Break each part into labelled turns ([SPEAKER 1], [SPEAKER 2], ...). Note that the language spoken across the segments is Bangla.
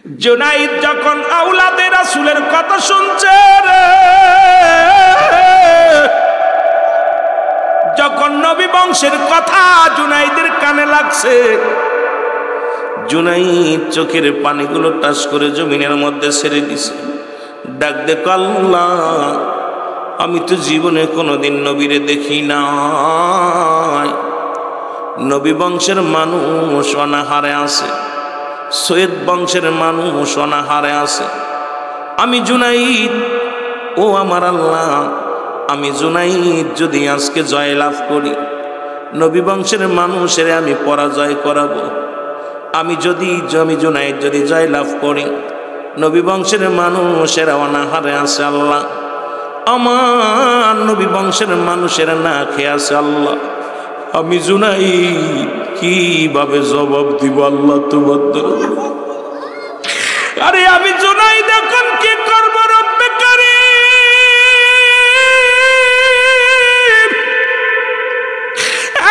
[SPEAKER 1] জুনাইদ যখন আওলাদে রাসূলের কথা শুনছে রে, যখন নবী বংশের কথা জুনাইদের কানে লাগছে, জুনাইদ চোখের পানিগুলো টাস করে জমিনের মধ্যে ছেড়ে দিছে। ডাক দেখো, আল্লাহ আমি তো জীবনে কোনোদিন নবীরে দেখি নাই। নবী বংশের মানুষ অনাহারে আছে, সৈয়দ বংশের মানুষ অনাহারে আছে। আমি জুনাইদ, ও আমার আল্লাহ, আমি জুনাইদ যদি আজকে জয় লাভ করি, নবী বংশের মানুষের আমি পরাজয় করাবো। আমি জুনাইদ যদি জয় লাভ করি, নবী বংশের মানুষেরা অনাহারে আছে আল্লাহ, আমার নবী বংশের মানুষেরা না খেয়ে আছে আল্লাহ, আমি জুনাইদ কিভাবে জবাব দিব আল্লাহ তোমার দরবারে? আরে আমি জুনাইদ এখন কি করবো রব্বে কারীম?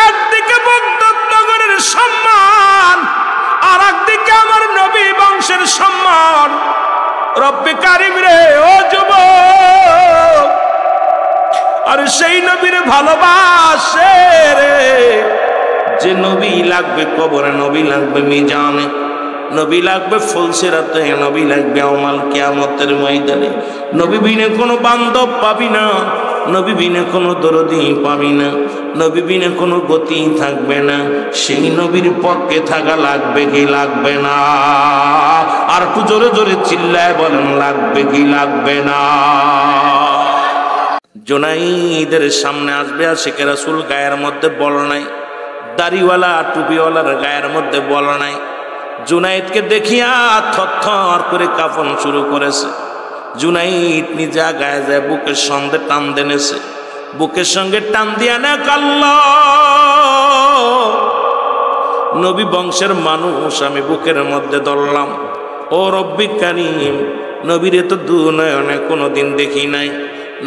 [SPEAKER 1] একদিকে বাগদাদ নগরের সম্মান, আর একদিকে আমার নবী বংশের সম্মান। রব্বে কারীম রে, ও যুবক, আর সেই নবীর ভালোবাসে রে, যে নবী লাগবে কবরে, নবী লাগবে মিজানে, নবী লাগবে ফুলসিরাতে, নবী লাগবে ইয়াউমাল কিয়ামতের ময়দানে। নবী বিনে কোনো বান্ধব পাবি না, নবী বিনে কোনো দরদি পাবি না, নবী বিনে কোনো গতি থাকবে না। সেই নবীর পক্ষে থাকা লাগবে কি লাগবে না? আর একটু জোরে জোরে চিল্লায় বলেন, লাগবে কি লাগবে না? জুনাইদের সামনে আসবে আশিকে রাসূল, গায়ের মধ্যে বল নাই, দাড়িওয়ালা টুপিওয়ালার গায়ের মধ্যে বল নাই। জুনাইদকে দেখিয়া থরথর করে কাঁপন শুরু করেছে। জুনাইদ নিজে গায়ে যায় বুকের সঙ্গে টান দেনেছে, বুকের সঙ্গে টান দিয়া না আল্লাহ, নবী বংশের মানুষ আমি বুকের মধ্যে ধরলাম। ও রব্বি কারীম, নবীরে তো দুনয়নে কোনোদিন দেখি নাই,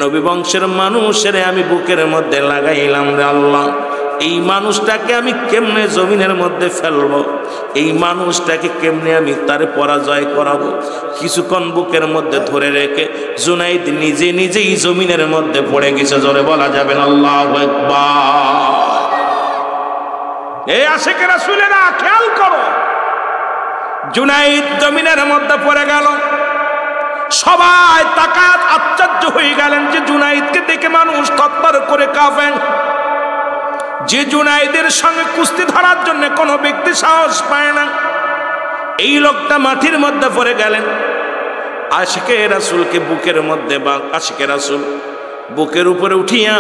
[SPEAKER 1] নবী বংশের মানুষের আমি বুকের মধ্যে লাগাইলাম রে আল্লাহ, এই মানুষটাকে আমি কেমনে জমিনের মধ্যে ফেলবো? এই মানুষটাকে কেমনে আমি তারে পরাজয় করাবো? কিছুক্ষণ বুকের মধ্যে ধরে রেখে জুনাইদ নিজে নিজেই জমিনের মধ্যে পড়ে গেছে। জোরে বলা যাবে না আল্লাহু আকবার। এই আশিকে রাসূলেরা খেয়াল করো, জুনাইদ জমিনের মধ্যে পড়ে গেল। সবাই তাকাত আশ্চর্য হয়ে গেলেন যে জুনাইদকে দেখে মানুষ থরথর করে কাঁপেন। যে জুনাইদের সঙ্গে কুস্তি ধরার জন্য কোনো ব্যক্তি সাহস পায় না, এই লোকটা মাটির মধ্যে পড়ে গেলেন। আশিকে রাসূলকে বুকের মধ্যে বা আশিকে রাসূল বুকের উপরে উঠিয়া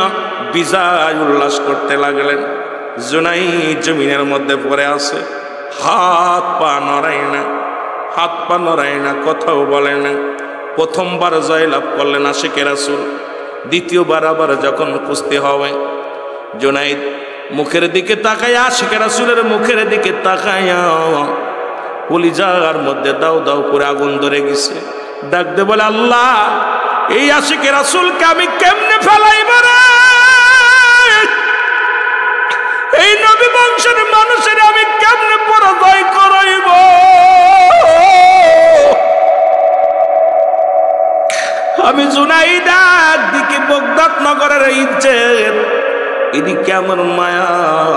[SPEAKER 1] বিজয় উল্লাস করতে লাগলেন। জুনাইদ জমিনের মধ্যে পড়ে আছে, হাত পা নড়ায় না, হাত পা নড়ায় না, কথাও বলে না। প্রথমবার জয়লাভ করলেন আশিকে রাসূল, দ্বিতীয়বার আবার যখন কুস্তি হবে, জুনাইদ মুখের দিকে তাকায়া, আশিকে রাসূলের মুখের দিকে তাকায়া কলিজার মধ্যে দাও দাও করে আগুন ধরে গেছে। ডাক দে বলে, আল্লাহ এই আশিকে রাসূলকে আমি কেমনে ফেলাইব রে? এই নবী বংশের মানুষের আমি কেমনে পরাজয় করাইব? আমি জুনাইদ একদিকে বাগদাদ নগরের ইজ্জত, এদিকে আমার মায়া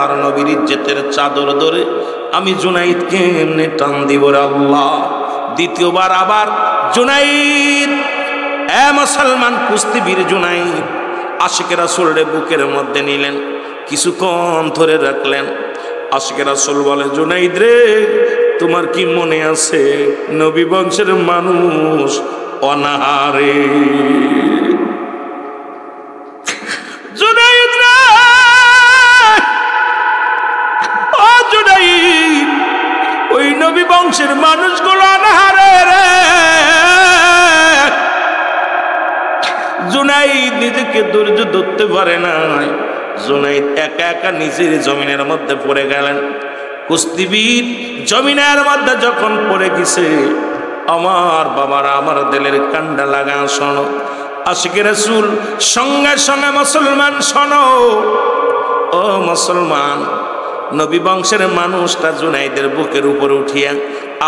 [SPEAKER 1] আর নবীর ইজ্জতের চাদর ধরে আমি জুনাইদকে এমনি টান দিব রে আল্লাহ। দ্বিতীয়বার আবার জুনাইদ, এ মুসলমান কুস্তিবীর জুনাইদ, আশিকে রাসূলের বুকের মধ্যে নিলেন, কিছুক্ষণ ধরে রাখলেন। আশিকে রাসূল বলে, জুনাইদ রে, তোমার কি মনে আছে নবী বংশের মানুষ অনাহারে? জুনাইদ রে, ও জুনাইদ, ওই নবী বংশের মানুষগুলো অনাহারে রে। জুনাইদ নিজেকে ধৈর্য ধরতে পারে নাই, জুনাইদ একা একা নিজের জমিনের মধ্যে পড়ে গেলেন। কুস্তিবীর জমিনের মধ্যে যখন পড়ে গেছে, আমার বাবারা, আমার দিলের কান্ডা লাগা শোনো, আশিকে রাসূল সঙ্গে সঙ্গে মুসলমান শোনো, ও মুসলমান, নবী বংশের মানুষটা জুনাইদের বুকের উপরে উঠিয়া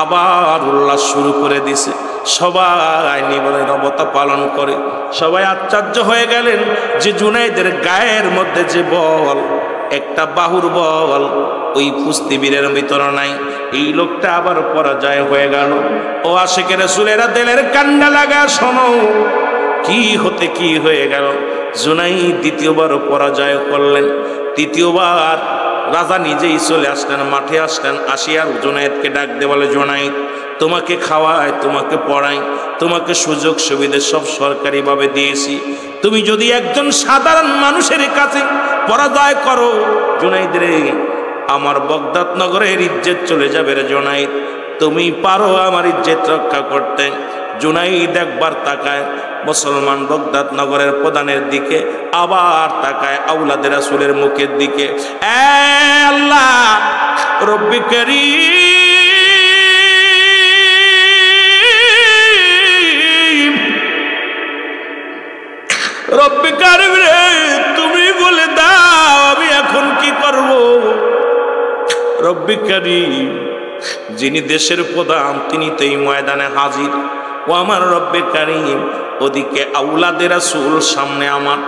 [SPEAKER 1] আবার উল্লাস শুরু করে দিছে। সবাই নীরবতা পালন করে সবাই আশ্চর্য হয়ে গেলেন যে জুনাইদের গায়ের মধ্যে যে বল, একটা বাহুর বল ওই কুস্তিবীরের ভিতর নাই। এই লোকটা আবার পরাজয় হয়ে গেল। ও আশিকের রাসূলেরা দিলের কান্না লাগা শোনো, কি হতে কি হয়ে গেল। জুনাইদ দ্বিতীয়বার পরাজয় করলেন। তৃতীয়বার রাজা নিজেই চলে আসলেন, মাঠে আসলেন। আসিয়ার জুনাইদকে ডাক দিয়ে বলে, জুনাইদ তোমাকে খাওয়ায়, তোমাকে পড়াই, তোমাকে সুযোগ সুবিধা সব সরকারিভাবে দিয়েছি। তুমি যদি একজন সাধারণ মানুষের কাছে পরাজয় করো, জুনাইদ রে আমার বগদাদ নগরের ইজ্জত চলে যাবে রে জুনাইদ, তুমি পারো আমার ইজ্জত রক্ষা করতে। জুনাইদ একবার তাকায় মুসলমান বগদাদ নগরের প্রধানের দিকে, আবার তাকায় আওলাদের রাসূলের মুখের দিকে। আল্লাহ রব্বি কারীম, রব্বি কারীম রে তুমি বলে দাও আমি এখন কি করব। রব্বি কারীম যিনি দেশের প্রধান তিনি তো এই ময়দানে হাজির। ও আমার রব্বে কারীম, ওদিকে আওলাদের রাসূল সামনে আমার,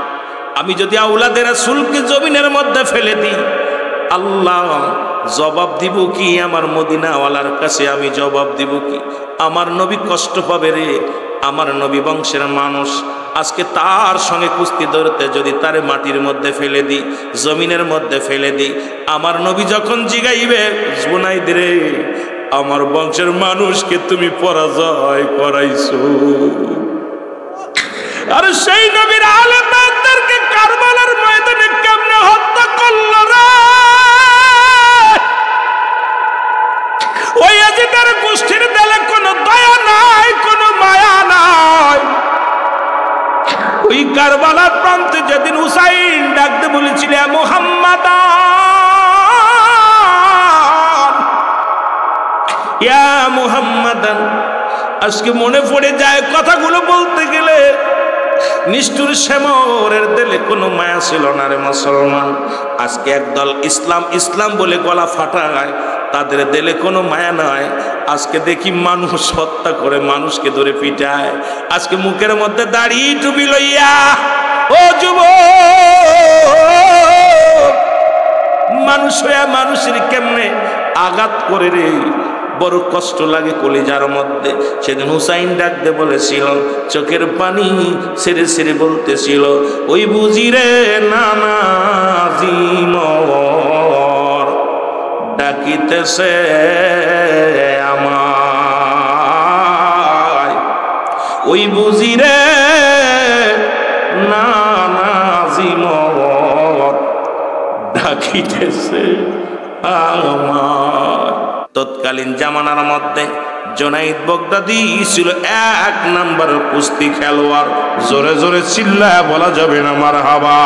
[SPEAKER 1] আমি যদি আওলাদের রাসূলকে জমিনের মধ্যে ফেলে দিই, আল্লাহ জবাব দিব কি আমার মদিনাওয়ালার কাছে? আমি জবাব দিব কি? আমার নবী কষ্ট পাবে রে। আমার নবী বংশের মানুষ, আজকে তার সঙ্গে কুস্তি ধরতে যদি তারে মাটির মধ্যে ফেলে দিই, জমিনের মধ্যে ফেলে দিই, আমার নবী যখন জিগাইবে, জুনাইদ রে আমার বংশের মানুষকে তুমি পরাজয় করাইছো। আর সেই নবীর আলে বায়তদেরকে কারবালার ময়দানে কেমনে হত্যা করলো রে? ওই ইয়াজিদের গোষ্ঠীর দেলে কোনো দয়া নাই, কোনো মায়া নাই। ওই কারবালার প্রান্তে যেদিন হুসাইন ডাকতে বলেছিল মুহাম্মাদ, ইয়া মুহাম্মাদান, আজকে মনে পড়ে যায় কথাগুলো বলতে গেলে। নিষ্ঠুর শ্যামরের দিলে কোনো মায়া ছিল না রে মুসলমান। আজকে একদল ইসলাম ইসলাম বলে গলা ফাটায়, তাদের দিলে কোনো মায়া নয়। আজকে দেখি মানুষ হত্যা করে, মানুষকে ধরে পিটায়। আজকে মুখের মধ্যে দাড়ি টুপি লইয়া ও যুবক, মানুষ হইয়া মানুষের কেমনে আঘাত করে রে, বড় কষ্ট লাগে কলিজার মধ্যে। সেদিন হুসাইন ডাকতে বলেছিল, চোখের পানি ছেড়ে ছেড়ে বলতেছিল, ওই বুঝি রে নানাজি মোর ডাকিতেছে আমায়, ওই বুঝি রে নানাজি মোর ডাকিতেছে আমায়। তৎকালীন জামানার মধ্যে জুনাইদ বাগদাদি ছিল এক নাম্বার কুস্তি খেলোয়াড়। জোরে জোরে চিল্লায় বলা যাবে না মারহাবা।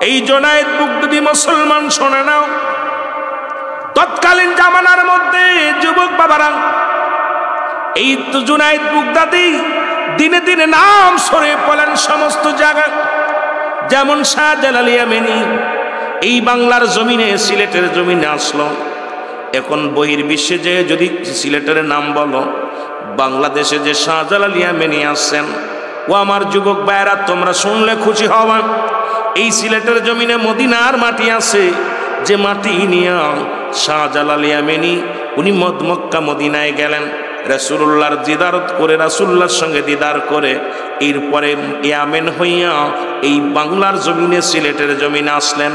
[SPEAKER 1] এই জুনাইদ বাগদাদি মুসলমান শোনে নাও, তৎকালীন জামানার মধ্যে যুবক বাবারা, এই তো জুনাইদ বাগদাদি দিনে দিনে নাম ছড়িয়ে পড়লেন সমস্ত জায়গায়। যেমন শাহজালাল ইয়ামানি এই বাংলার জমিনে, সিলেটের জমিনে আসলো। এখন বহির্বিশ্বে যে যদি সিলেটের নাম বলো, বাংলাদেশে যে শাহজালাল ইয়ামানি আসছেন, ও আমার যুবক ভাইয়েরা তোমরা শুনলে খুশি হবা। এই সিলেটের জমিনে মদিনার মাটি আছে, যে মাটি নিয়ে শাহজালাল ইয়ামানি উনি মক্কা মদিনায় গেলেন, রাসূলুল্লাহর দিদারত করে, রাসূলুল্লাহর সঙ্গে দিদার করে, এরপরে ইয়ামেন হইয়া এই বাংলার জমিনে, সিলেটের জমিনে আসলেন।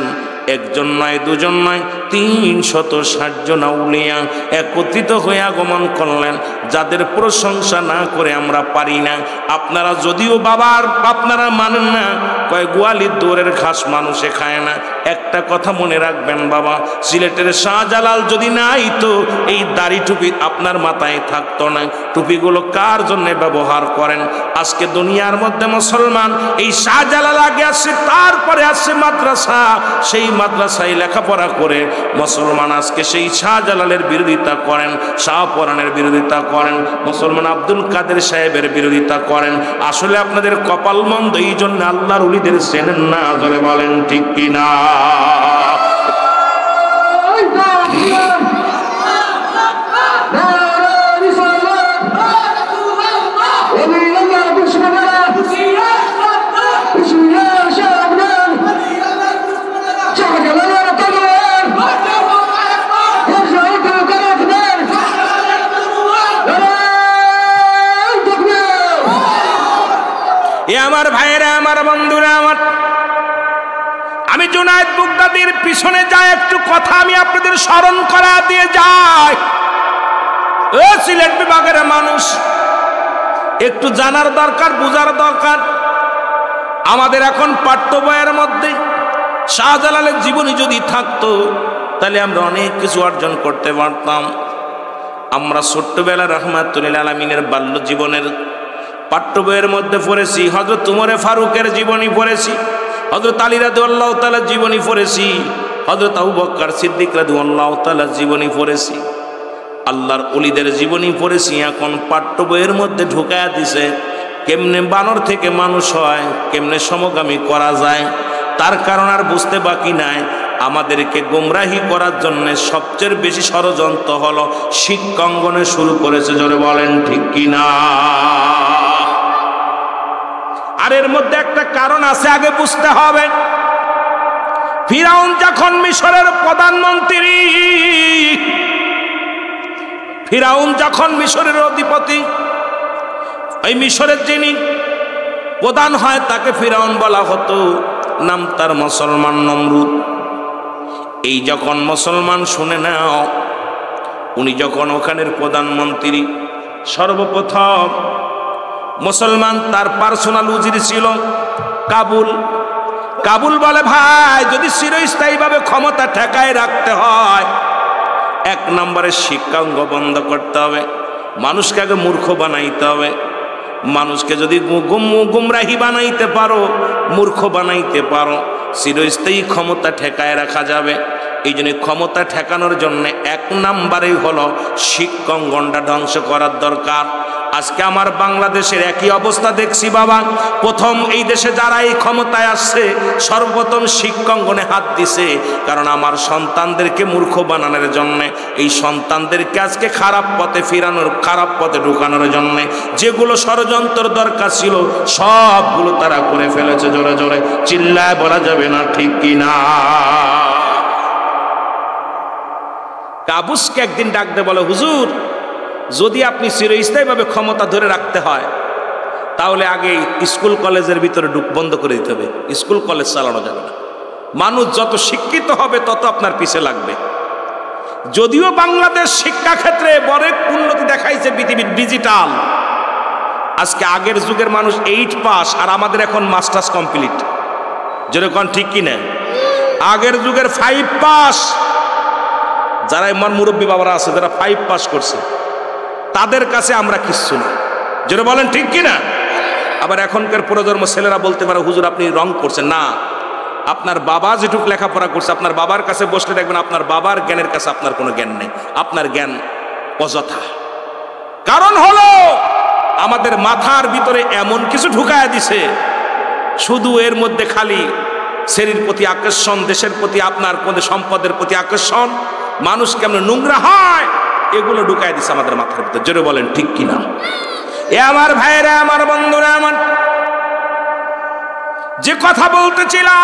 [SPEAKER 1] একজন নয়, দুজন নয়, 360 জন আউলিয়া একত্রিত হয়ে আগমন করলেন, যাদের প্রশংসা না করে আমরা পারি না। আপনারা যদিও বাবার আপনারা মানেন না, কয় গোয়ালির দৌড়ের ঘাস মানুষে খায় না। একটা কথা মনে রাখবেন বাবা, সিলেটের শাহজালাল যদি নাই তো এই দাড়ি টুপি আপনার মাথায় থাকতো না। টুপিগুলো কার জন্য ব্যবহার করেন? আজকে দুনিয়ার মধ্যে মুসলমান এই শাহজালাল আগে আসছে, তারপরে আসছে মাদ্রাসা। সেই মাদ্রাসায় লেখাপড়া করে মুসলমান আজকে সেই শাহজালালের বিরোধিতা করেন, শাহপরানের বিরোধিতা করেন, মুসলমান আব্দুল কাদের সাহেবের বিরোধিতা করেন। আসলে আপনাদের কপাল মন্দ, এই জন্য আল্লাহর ওলিদের চেনেন না। ধরে বলেন ঠিক কিনা? আমার ভাইয়েরা, আমার বন্ধুরা, আমার আমি জুনায়েদ বাগদাদীর পিছনে যাই, একটু কথা আমি আপনাদের স্মরণ করা দিয়ে যাই। ও সিলেট বিভাগের মানুষ, একটু জানার দরকার, বুঝার দরকার। আমাদের এখন পাঠ্য বইয়ের মধ্যে শাহজালালের জীবনী যদি থাকতো তাহলে আমরা অনেক কিছু অর্জন করতে পারতাম। আমরা ছোট্টবেলা রহমাতুল আলামিনের বাল্য জীবনের পাঠ্য বইয়ের মধ্যে পড়েছি, হযরত উমরে ফারুকের জীবনী পড়েছি, হযরত আলী রাদিয়াল্লাহু তাআলা জীবনী পড়েছি, হযরত আবু বকর সিদ্দিক রাদিয়াল্লাহু তাআলা জীবনী পড়েছি, আল্লাহর ওলিদের জীবনী পড়েছি। এখন পাঠ্য বইয়ের মধ্যে ঢুকায়া দিছে কেমনে বানর থেকে মানুষ হয়, কেমনে সমগামী করা যায়। তার কারণ আর বুঝতে বাকি নাই, আমাদেরকে গোমরাহি করার জন্য সবচেয়ে বেশি ষড়যন্ত্র হলো শিক্ষাঙ্গনে শুরু করেছে। জোরে বলেন ঠিক কিনা? আর এর মধ্যে একটা কারণ আছে, আগে বুঝতে হবে। ফিরাউন যখন মিশরের প্রধানমন্ত্রী, ফিরাউন যখন মিশরের অধিপতি, ওই মিশরের যিনি প্রধান হয় তাকে ফিরাউন বলা হতো, নাম তার মুসলমান নমরুদ। এই যখন মুসলমান শুনে নাও, উনি যখন ওখানের প্রধানমন্ত্রী, সর্বপ্রথম মুসলমান তার পার্সোনাল উজির ছিল কাবুল। কাবুল বলে, ভাই যদি চিরস্থায়ীভাবে ক্ষমতা ঠেকায় রাখতে হয়, এক নম্বরে শিক্ষাঙ্গ বন্ধ করতে হবে, মানুষকে আগে মূর্খ বানাইতে হবে। মানুষকে যদি গুমরাহি বানাইতে পারো, মূর্খ বানাইতে পারো, চিরস্থায়ী ক্ষমতা ঠেকায় রাখা যাবে। এই জন্য ক্ষমতা ঠেকানোর জন্য এক নম্বরেই হলো শিক্ষাঙ্গনটা ধ্বংস করার দরকার। আজকে আমার বাংলাদেশের একই অবস্থা দেখছি বাবা। প্রথম এই দেশে যারা এই ক্ষমতায় আসছে সর্বপ্রথম শিক্ষাঙ্গনে হাত দিছে, কারণ আমার সন্তানদেরকে মূর্খ বানানোর জন্য, এই সন্তানদেরকে আজকে খারাপ পথে ফিরানোর, খারাপ পথে ঢুকানোর জন্য যেগুলো ষড়যন্ত্র দরকার ছিল সবগুলো তারা করে ফেলেছে। জোরে জোরে চিল্লায় বলা যাবে না ঠিক কিনা? কাবুসকে একদিন ডাক দে বলে, হুজুর যদি আপনি চিরস্থায়ীভাবে ক্ষমতা ধরে রাখতে হয় তাহলে আগে স্কুল কলেজের ভিতরে বন্ধ করে দিতে হবে, স্কুল কলেজ চালানো যাবে না। মানুষ যত শিক্ষিত হবে তত আপনার পিছে লাগবে। যদিও বাংলাদেশ শিক্ষা ক্ষেত্রে বড় উন্নতি দেখাইছে, পৃথিবীর ডিজিটাল। আজকে আগের যুগের মানুষ 8 পাস আর আমাদের এখন মাস্টার্স কমপ্লিট। যেরকম ঠিক কিনা? আগের যুগের 5 পাস, যারা আমার মুরব্বী বাবারা আছে যারা 5 পাস করছে তাদের কাছে আমরা কিচ্ছু না। যেটা বলেন ঠিক কিনা? আবার এখনকার প্রজন্ম ছেলেরা বলতে পারে, হুজুর আপনি রং করছেন। না, আপনার বাবা যেটুকু লেখাপড়া করছে, আপনার বাবার কাছে বসলে দেখবেন আপনার বাবার জ্ঞানের কাছে আপনার কোনো জ্ঞান নেই, আপনার জ্ঞান অযথা। কারণ হলো আমাদের মাথার ভিতরে এমন কিছু ঢুকায় দিছে, শুধু এর মধ্যে খালি শরীর প্রতি আকর্ষণ, দেশের প্রতি, আপনার মধ্যে সম্পদের প্রতি আকর্ষণ, মানুষ কেমন নোংরা হয় এগুলো ঢুকায় দিছে আমাদের মাথার ভিতরে। জোরে বলেন ঠিক কিনা? এ আমার ভাইরা, আমার বন্ধুরা, আমার যে কথা বলতেছিলাম,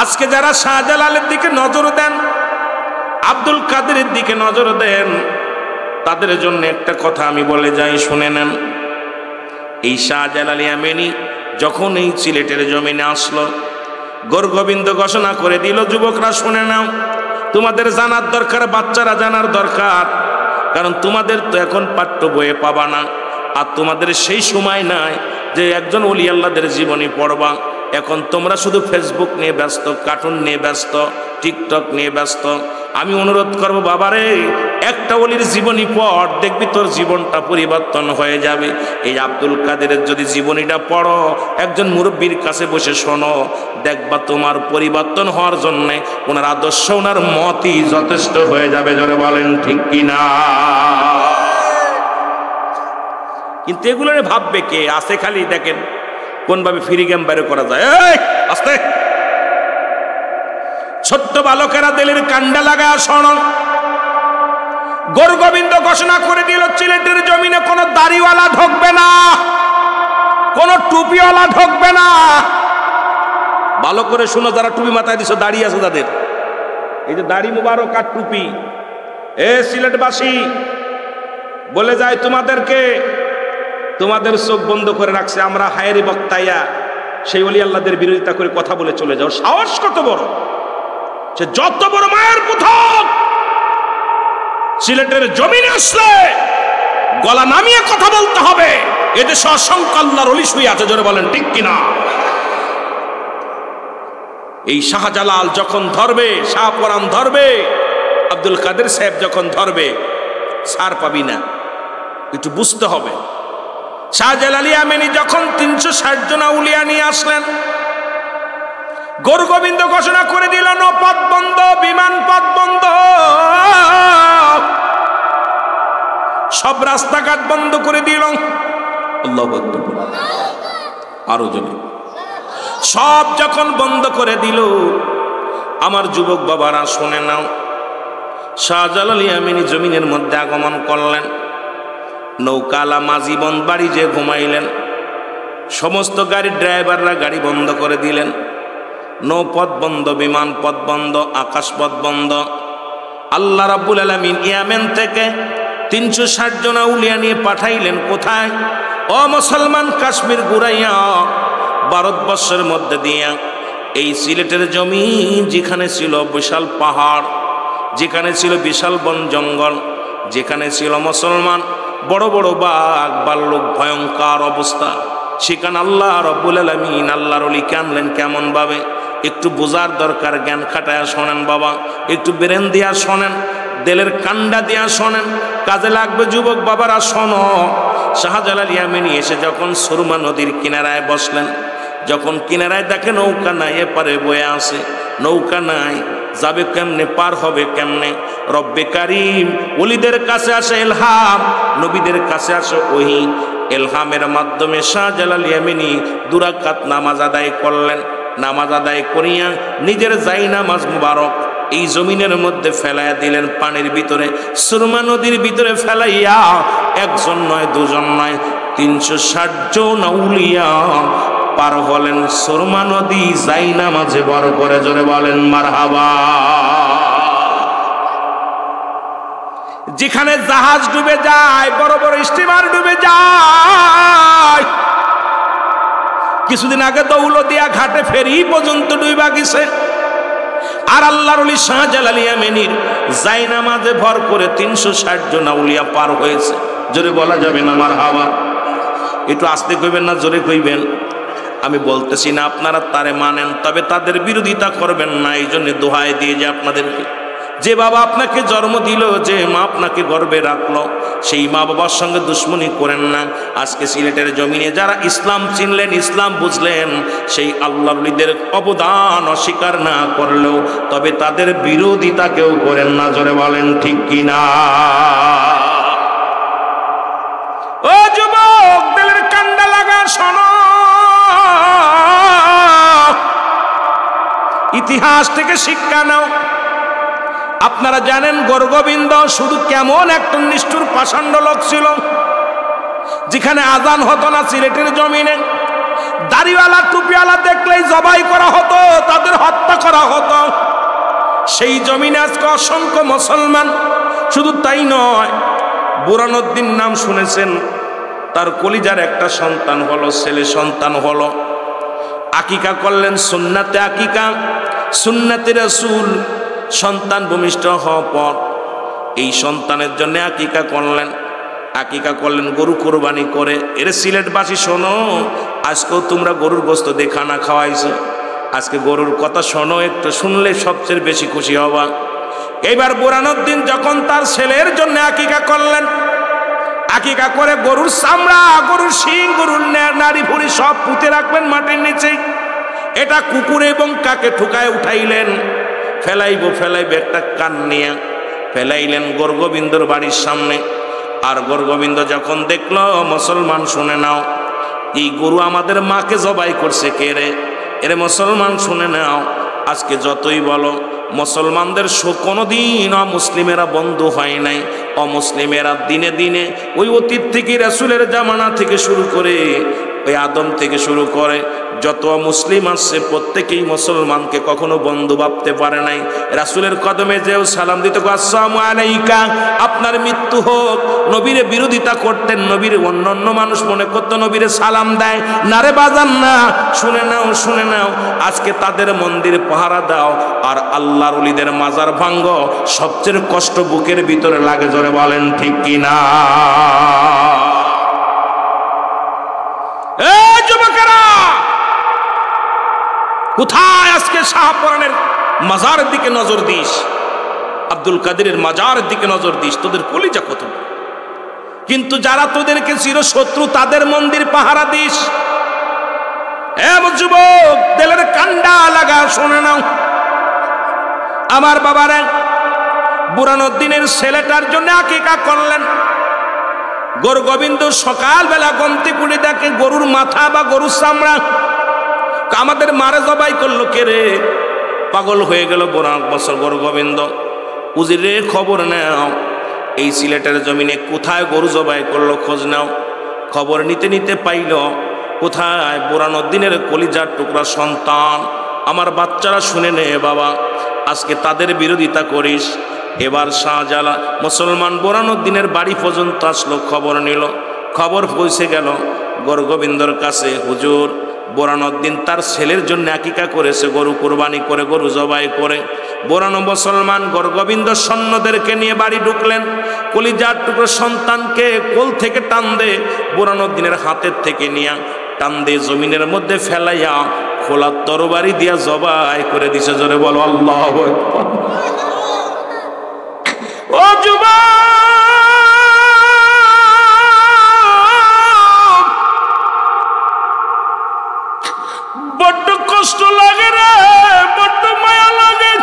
[SPEAKER 1] আজকে যারা শাহজালালের দিকে নজর দেন, আব্দুল কাদেরের দিকে নজর দেন, তাদের জন্য একটা কথা আমি বলে যাই, শুনে নেন। এই শাহজালাল ইয়ামানি যখন এই সিলেটের জমিনে আসলো, গোরগোবিন্দ ঘোষণা করে দিল, যুবকরা শুনে নাও, তোমাদের জানার দরকার, বাচ্চারা জানার দরকার, কারণ তোমাদের তো এখন পাঠ্য বইয়ে পাবা না, আর তোমাদের সেই সময় নাই যে একজন ওলি আল্লাহদের জীবনী পড়বা। এখন তোমরা শুধু ফেসবুক নিয়ে ব্যস্ত, কার্টুন নিয়ে ব্যস্ত, টিকটক নিয়ে ব্যস্ত। আমি অনুরোধ করবো, বাবারে একটা ওলির জীবনী পড়, দেখবি তোর জীবনটা পরিবর্তন হয়ে যাবে। এই আব্দুল কাদেরের যদি জীবনীটা পড়ো, একজন মুরব্বীর কাছে বসে শোনো, দেখবা তোমার পরিবর্তন হওয়ার জন্য ওনার আদর্শ, ওনার মতই যথেষ্ট হয়ে যাবে। জোরে বলেন ঠিক কিনা? কিন্তু এগুলো ভাববে কে? আছে খালি দেখেন কোনভাবে ফ্রি গেম বাইরে করা যায়। আস্তে ছোট্ট বালকেরা দিলের কান্ডা লাগায় শোনো, গোরগোবিন্দ ঘোষণা করে দিল, সিলেটের জমিনে কোনো দাড়িওয়ালা ঢুকবে না, কোনো টুপিওয়ালা ঢুকবে না। ভালো করে শুনো, যারা টুপি মাথায় দিছো, দাঁড়িয়ে আছে তাদের, এই যে দাড়ি মুবারক আর টুপি, এ সিলেটবাসী বলে যায় তোমাদেরকে, তোমাদের চোখ বন্ধ করে রাখছে, আমরা হায়ারি বক্তাইয়া সেই ওলি আল্লাহদের বিরোধিতা করে কথা বলে চলে যাও। সাহস কত বড়! সে যত বড় মায়ের পুত্র, সিলেটের জমিনে আসলে গলা নামিয়ে কথা বলতে হবে। এদেশে অসংখ্য আল্লাহর ওলি শুয়ে আছে, জোরে বলেন ঠিক কিনা? এই শাহজালাল যখন ধরবে, শাহপরান ধরবে, আব্দুল কাদের সাহেব যখন ধরবে, ছাড় পাবি না। একটু বুঝতে হবে। শাহজালাল ইয়ামানি যখন 360 জন আউলিয়া নিয়ে আসলেন, গরু গোবিন্দ ঘোষণা করে দিল নৌপথ বন্ধ, বিমান পথ বন্ধ, সব রাস্তাঘাট বন্ধ করে দিল। আল্লাহু আকবার। আরো জোরে। সব যখন বন্ধ করে দিল, আমার যুবক বাবারা শুনে নাও, শাহজালাল ইয়ামানি জমিনের মধ্যে আগমন করলেন। নৌকালা মাঝিবন বাড়ি যে ঘুমাইলেন, সমস্ত গাড়ির ড্রাইভাররা গাড়ি বন্ধ করে দিলেন। নৌপথ বন্ধ, বিমান পথ বন্ধ, আকাশ পথ বন্ধ। আল্লাহ রাব্বুল আলামিন ইয়ামেন থেকে 360 জন আউলিয়া নিয়ে পাঠাইলেন কোথায়? ও মুসলমান, কাশ্মীর ঘুরাইয়া ভারতবর্ষের মধ্যে দিয়া এই সিলেটের জমি, যেখানে ছিল বিশাল পাহাড়, যেখানে ছিল বিশাল বন জঙ্গল, যেখানে ছিল মুসলমান বড় বড় বাঘ ভাল্লুক, ভয়ঙ্কর অবস্থা, সেখানে আল্লাহ রাব্বুল আলামিন আল্লাহর ওলিকে আনলেন কেমন ভাবে? একটু বোঝার দরকার। জ্ঞান খাটায়া শোনেন বাবা, একটু ব্রেন দিয়া শোনেন, দিলের কান্ডা দিয়া শোনেন, কাজে লাগবে যুবক বাবারা। শোনো, শাহজালাল ইয়ামানি এসে যখন সুরমা নদীর কিনারায় বসলেন, যখন কিনারায় দেখে নৌকা নাই, এপারে বয়ে আসে, নৌকা নাই, যাবে কেমনে, পার হবে কেমনে? রব্বে কারিম ওলিদের কাছে আসে এলহাম, নবীদের কাছে আসে ওহী। এলহামের মাধ্যমে শাহজালাল ইয়ামানি 2 রাকাত নামাজ আদায় করলেন। নামাজ আদায় করিয়া নিজের জায়নামাজ মুবারক এই জমিনের মধ্যে ফেলাইয়া দিলেন, পানির ভিতরে, সুরমা নদীর ভিতরে ফেলাইয়া, একজন নয়, দুজন নয়, 360 জন আউলিয়া পার হলেন সুরমা নদী জায়নামাজে বড় করে। জোরে বলেন মারহাবা। যেখানে জাহাজ ডুবে যায়, বড় বড় স্টিমার ডুবে যায়, কিছুদিন আগে দৌলতদিয়া ঘাটে ফেরি পর্যন্ত ডুবা গেছে। আর আল্লাহর ওলি শাহজালাল ইয়ামানির জায়নামাজে ভর করে 360 জন আউলিয়া পার হয়েছে। জোরে বলা যাবে না মারহাবা? একটু আস্তে কইবেন না জোরে কইবেন? আমি বলতেছি না আপনারা তারে মানেন, তবে তাদের বিরোধিতা করবেন না। এই জন্য দোহাই দিয়ে যে আপনাদেরকে, যে বাবা আপনাকে জন্ম দিল, যে মা আপনাকে গর্বে রাখলো, সেই মা বাবার সঙ্গে দুশ্মনী করেন না। আজকে সিলেটের জমিনে যারা ইসলাম চিনলেন, ইসলাম বুঝলেন, সেই আল্লাহর ওলিদের অবদান অস্বীকার না করলেও তবে তাদের বিরোধিতা কেউ করেন না। জোরে বলেন ঠিক কিনা? ও যুবক, দিলের কান্ডা লাগা শোনো, ইতিহাস থেকে শিক্ষা নাও। আপনারা জানেন গৌরগোবিন্দ শুধু কেমন একটা নিষ্ঠুর পাষণ্ড লোক ছিল, যেখানে আজান হতো না সিলেটের জমিনে, দাড়িওয়ালা টুপিওয়ালা দেখলেই জবাই করা হতো, তাদের হত্যা করা হতো। সেই জমিনে আজকে অসংখ্য মুসলমান, শুধু তাই নয়, বুরহানুদ্দিন নাম শুনেছেন, তার কলিজার একটা সন্তান হলো, ছেলে সন্তান হলো, আকিকা করলেন, সুন্নাতে আকিকা, সুন্নাতে রাসূল। সন্তান ভূমিষ্ঠ হওয়ার পর এই সন্তানের জন্য আকিকা করলেন। আকিকা করলেন গরু কোরবানি করে। এর সিলেটবাসী শোনো, আজকেও তোমরা গরুর গোস্ত দিয়ে খানা খাওয়াইছো, আজকে গরুর কথা শোনো, একটু শুনলে সবচেয়ে বেশি খুশি হবা। এইবার বুরহানুদ্দিন যখন তার ছেলের জন্য আকিকা করলেন, আকিকা করে গরুর চামড়া, গরুর শিং, গরুর নাড়ি ভুড়ি সব পুঁতে রাখবেন মাটির নিচে। এটা কুকুর এবং কাকে ঠুকায় উঠাইলেন, ফেলাইবে একটা কান নিয়ে ফেলাইলেন গৌরগোবিন্দর বাড়ির সামনে। আর গৌরগোবিন্দ যখন দেখলো, মুসলমান শুনে নাও, এই গরু আমাদের মাকে জবাই করছে কে রে? এরে মুসলমান শুনে নাও, আজকে যতই বলো, মুসলমানদের কোনোদিন অমুসলিমেরা বন্ধু হয় নাই। অমুসলিমেরা দিনে দিনে ওই অতীত থেকে রাসূলের জামানা থেকে শুরু করে, ওই আদম থেকে শুরু করে যত মুসলিম আছে প্রত্যেকেই মুসলমানকে কখনো বন্ধু ভাবতে পারে নাই। রাসূলের কদমে যেও সালাম দিত, আসসালামু আলাইকা, আপনার মৃত্যু হোক। নবীরে বিরোধিতা করতেন, নবীর অন্য মানুষ মনে করতো নবীরে সালাম দেয় না। রে বাজান না, শুনে নাও শুনে নাও, আজকে তাদের মন্দির পাহারা দাও আর আল্লাহর ওলিদের মাজার ভাঙ্গ, সবচেয়ে কষ্ট বুকের ভিতরে লাগে। জোরে বলেন ঠিক কিনা? যুবকেরা, কোথায় আজকে শাহপরানের মাজারের দিকে নজর দিস, আব্দুল কাদেরের মাজারের দিকে নজর দিস, তোদের কলিজা কত। কিন্তু যারা তোদেরকে চিরশত্রু তাদের মন্দির পাহারা দিস। যুবক, দিলের কান্ডা লাগা শুনে নাও। আমার বাবারা বুরানুদ্দিনের ছেলেটার জন্য আকিকা করলেন। গরু গোবিন্দ সকালবেলা গমতি কুড়ি দেখে গরুর মাথা বা গরুর চামড়া, আমাদের মারে জবাই করলো কে রে? পাগল হয়ে গেল বছর গরু গোবিন্দ। উজিরে খবর নাও, এই সিলেটের জমিনে কোথায় গরু জবাই করলো খোঁজ নাও। খবর নিতে নিতে পাইল কোথায় বুরানুদ্দিনের কলিজার টুকরা সন্তান। আমার বাচ্চারা শুনে নে বাবা, আজকে তাদের বিরোধিতা করিস। এবার শাহজালাল মুসলমান বুরানুদ্দিনের বাড়ি পর্যন্ত আসলো, খবর নিল। খবর পৌঁছে গেল গরগোবিন্দর কাছে, হুজুর বুরানুদ্দিন তার ছেলের জন্য আকিকা করেছে, গরু কুরবানি করে, গরু জবাই করে। বুরানো মুসলমান গরগোবিন্দ সৈন্যদেরকে নিয়ে বাড়ি ঢুকলেন। কলিজার টুকরো সন্তানকে কোল থেকে টান দে, বুরানুদ্দিনের হাতের থেকে নিয়ে টান দিয়ে জমিনের মধ্যে ফেলাইয়া খোলা তরবারি দিয়া জবাই করে দিছে। জোরে বলো আল্লাহু আকবার। ও যুবক, বড্ড কষ্ট লাগে রে, বড্ড মায়া লাগে।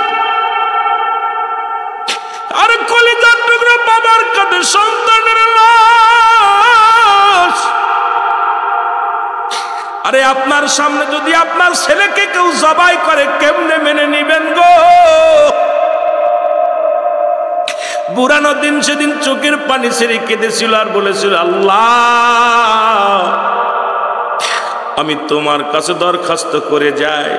[SPEAKER 1] আর কলিজার টুকরো বাবার কাঁধে সন্তানের লাশ। আরে আপনার সামনে যদি আপনার ছেলেকে কেউ জবাই করে কেমনে মেনে নিবেন গো? বুরানুদ্দিন সেদিন চোখের পানি ছেড়ে কেঁদেছিল আর বলেছিল, আল্লাহ আমি তোমার কাছে দরখাস্ত করে যাই,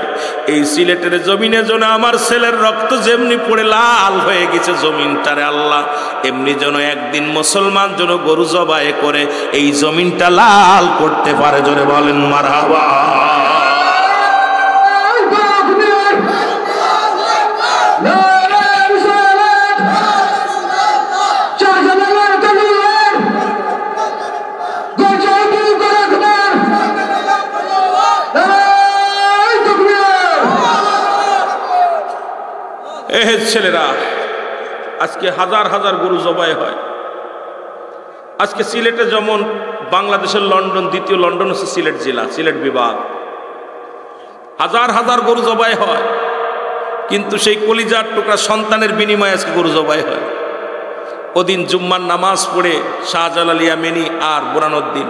[SPEAKER 1] এই সিলেটের জমিনে যেন আমার ছেলের রক্ত যেমনি পড়ে লাল হয়ে গেছে জমিনটারে আল্লাহ, এমনি যেন একদিন মুসলমান যেন গরু জবাই করে এই জমিনটা লাল করতে পারে। জোরে বলেন মারহাবা। ছেলেরা, আজকে হাজার হাজার গরু জবাই হয়। আজকে সিলেটে যেমন বাংলাদেশের লন্ডন, দ্বিতীয় লন্ডন হচ্ছে সিলেট জেলা, সিলেট বিভাগ, হাজার হাজার গরু জবাই হয়। কিন্তু সেই কলিজার টুকরা সন্তানের বিনিময়ে আজকে গরু জবাই হয়। ওদিন জুম্মার নামাজ পড়ে শাহজালাল ইয়ামানি আর বুরানুদ্দিন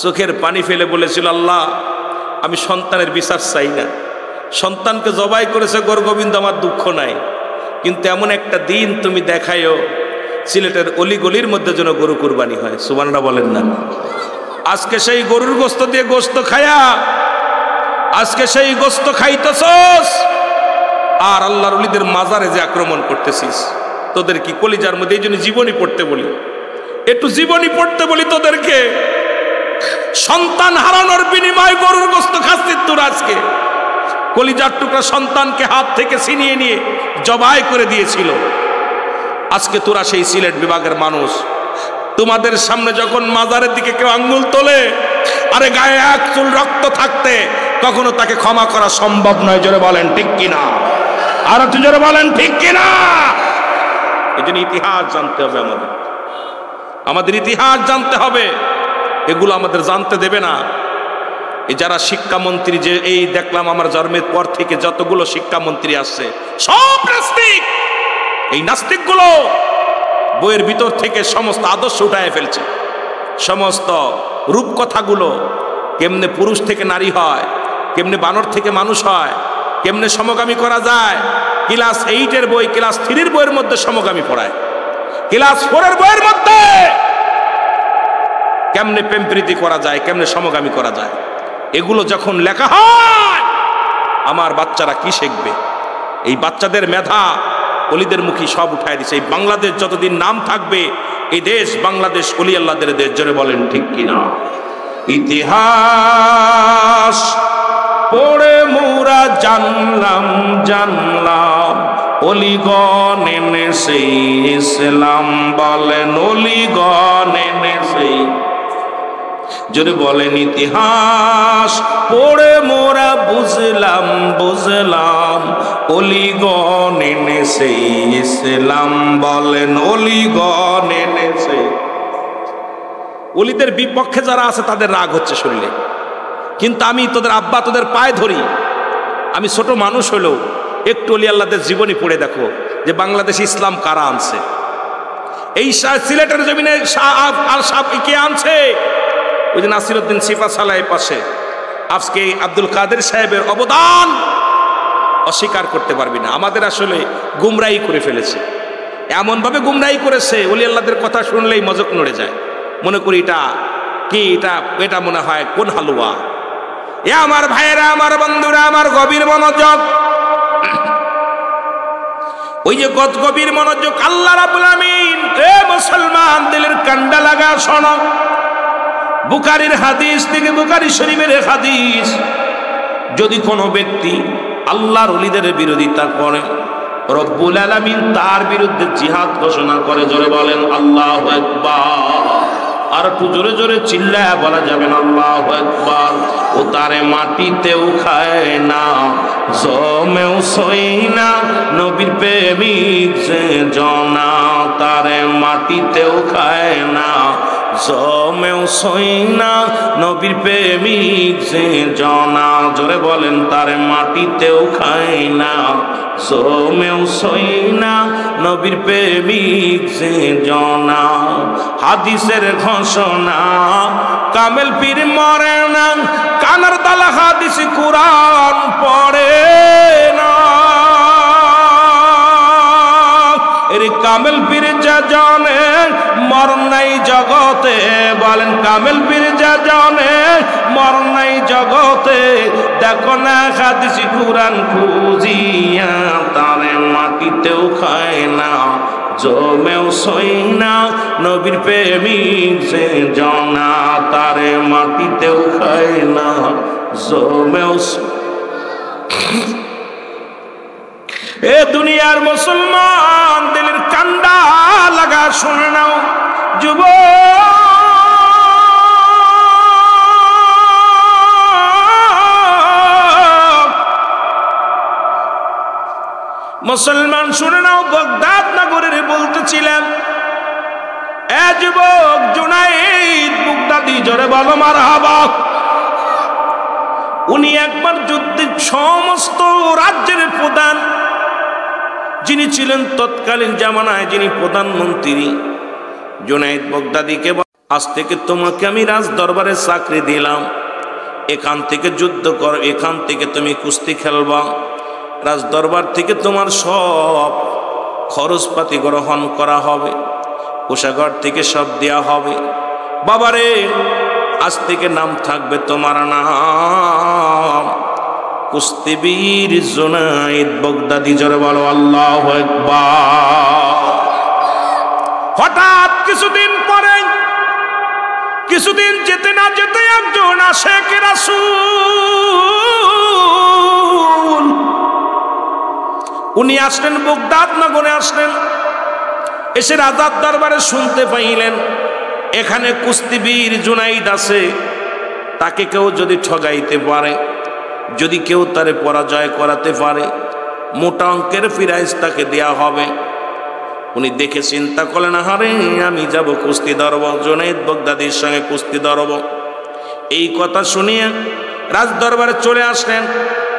[SPEAKER 1] চোখের পানি ফেলে বলেছিল, আল্লাহ আমি সন্তানের বিচার চাই না, সন্তানকে জবাই করেছে গরগোবিন্দ, আমার দুঃখ নাই, কিন্তু এমন একটা দিন তুমি দেখায়ও সিলেটের অলিগলির মধ্যে যেন গরু কুরবানি হয়। সুবহানাল্লাহ বলেন না? আজকে সেই গরুর গোস্ত দিয়ে গোস্ত খায়া, আজকে সেই গোস্ত খাইতেছস আর আল্লাহর ওলিদের মাজারে যে আক্রমণ করতেছিস। তোদের কি কলিজার মধ্যে? এই জন্য জীবনী পড়তে বলি, একটু জীবনী পড়তে বলি তোদেরকে। সন্তান হারানোর বিনিময়ে গরুর গোস্ত খাচ্ছিস তোরা। আজকে কলিজার টুকরা সন্তানকে হাত থেকে ছিনিয়ে নিয়ে জবাই করে দিয়েছিল। আজকে তোরা সেই সিলেট বিভাগের মানুষ, তোমাদের সামনে যখন মাজারের দিকে কেউ আঙ্গুল তোলে, আরে গায়ে এক চুল রক্ত থাকতে কখনো তাকে ক্ষমা করা সম্ভব নয়। জোরে বলেন ঠিক কিনা? আর একটু জোরে বলেন ঠিক কিনা? এই জন্য ইতিহাস জানতে হবে, আমাদের ইতিহাস জানতে হবে। এগুলো আমাদের জানতে দেবে না এই যারা শিক্ষামন্ত্রী। যে এই দেখলাম আমার জন্মের পর থেকে যতগুলো শিক্ষামন্ত্রী আসছে সব নাস্তিক। এই নাস্তিকগুলো বইয়ের ভিতর থেকে সমস্ত আদর্শ উঠায় ফেলছে। সমস্ত রূপকথাগুলো, কেমনে পুরুষ থেকে নারী হয়, কেমনে বানর থেকে মানুষ হয়, কেমনে সমগামী করা যায়। ক্লাস 8-এর বই, ক্লাস 3-এর বইয়ের মধ্যে সমগামী পড়ায়। ক্লাস 4-এর বইয়ের মধ্যে কেমনে প্রেম প্রীতি করা যায়, কেমনে সমগামী করা যায়। এগুলো যখন লেখা হয় আমার বাচ্চারা কি শিখবে? এই বাচ্চাদের মেধা অলিদের মুখী সব উঠায় দিছে। এই বাংলাদেশ যতদিন নাম থাকবে এই দেশ বাংলাদেশ অলি আল্লাহদের দেশ। জোরে বলেন ঠিক কিনা? ইতিহাস পড়ে মোরা জানলাম অলিগণ এনেছে ইসলাম। বলেন অলিগণ এনেছে। যদি বলেন ইতিহাস পড়ে মোরা বুঝলাম অলিগণ এনেছে ইসলাম। বলেন অলিগণ এনেছে। অলিদের বিপক্ষে যারা আছে তাদের রাগ হচ্ছে শরীরে, কিন্তু আমি তোদের আব্বা তোদের পায়ে ধরি। আমি ছোট মানুষ হলেও একটু অলি আল্লাহদের জীবনী পড়ে দেখো যে বাংলাদেশ ইসলাম কারা আনছে। এই সিলেটের জমিনে কে আনছে? ওই যে নাসিরউদ্দিন সিপাহসালার পাশে আজকে আব্দুল কাদের সাহেবের অবদান অস্বীকার করতে পারবি না। আমাদের আসলে গুমরাহি করে ফেলেছে, এমনভাবে গুমরাহি করেছে ওলি আল্লাহদের কথা শুনলেই মজক নড়ে যায়। মনে করি এটা কি, এটা মনে হয় কোন হালুয়া। এ আমার ভাইয়েরা, আমার বন্ধুরা, আমার গভীর মনোযোগ, ওই যে গভীর মনোযোগ। আল্লাহ রাব্বুল আমিন এ মুসলমান দিলের কান্ডা লাগা শোনো। বুখারীর হাদিস থেকে, বুখারী শরীফের হাদিস, যদি কোনো ব্যক্তি আল্লাহর ওলিদের বিরোধিতা করে রব্বুল আলামিন তার বিরুদ্ধে জিহাদ ঘোষণা করে। জোরে বলেন আল্লাহু আকবার। আর একটু জোরে জোরে চিল্লায়া বলা যাবে না আল্লাহু আকবার। ও তারে মাটিতেও খায় না, জমেও সই না, নবীর প্রেমিক যে জনা। তারে মাটিতেও খায় না, জমেও সই না, নবীর প্রেমিক যে জনা। জোরে বলেন তারে মাটিতেও খায় না, জমেও সই না, নবীর প্রেমিক যে জনা। হাদিসের ঘোষণা কামেল পীর মরে না, কানার তালা হাদিস কুরআন পড়ে না। এর কামেল পীর যা জানে মরণ নাই জগতে। বলেন কামেল পীর যা জানে মরণ নাই জগতে। দেখো না হাদিস কুরআন খুঁজিয়া, তারে মাটিতেও খায় না, জমেও সই না, নবীর প্রেমিক যে জনা। তারে মাটিতেও খায় না, জমেও। এ দুনিয়ার মুসলমান দিলের কান্ডা লাগা শুনে নাও যুবক। মুসলমান শুনে নাও, বাগদাদ নগরের বলতেছিলেন এ যুবক জুনাইদ বাগদাদি। জোরে বলো মারহাবা। উনি একবার যুদ্ধের সমস্ত রাজ্যের প্রধান, যিনি ছিলেন তৎকালীন জামানায়, যিনি প্রধানমন্ত্রী, জুনাইদ বাগদাদিকে আজ থেকে তোমাকে আমি রাজ দরবারে চাকরি দিলাম, এখান থেকে যুদ্ধ কর, এখান থেকে তুমি কুস্তি খেলবা, রাজ দরবার থেকে তোমার সব খরচপাতি গ্রহণ করা হবে, কোষাগার থেকে সব দেয়া হবে। বাবারে আজ থেকে নাম থাকবে তোমার নাম কুস্তিবীর জুনাইদ বাগদাদি। জোরে বলো আল্লাহু আকবার। হঠাৎ কিছুদিন যেতে না যেতে একজন আশিক রাসূল, উনি আসলেন বাগদাদ নগরে, আসলেন এসে রাজার দরবারে শুনতে পাইলেন এখানে কুস্তিবীর জুনাইদ আছে, তাকে কেউ যদি ঠগাইতে পারে, যদি কেউ তারে পরাজয় করাতে পারে, মোটা অঙ্কের প্রাইজ তাকে দেয়া হবে। উনি দেখে চিন্তা করলেন, আরে আমি যাব কুস্তি ধরব, জুনাইদ বাগদাদির সঙ্গে কুস্তি ধরব। এই কথা শুনিয়ে রাজ দরবারে চলে আসলেন।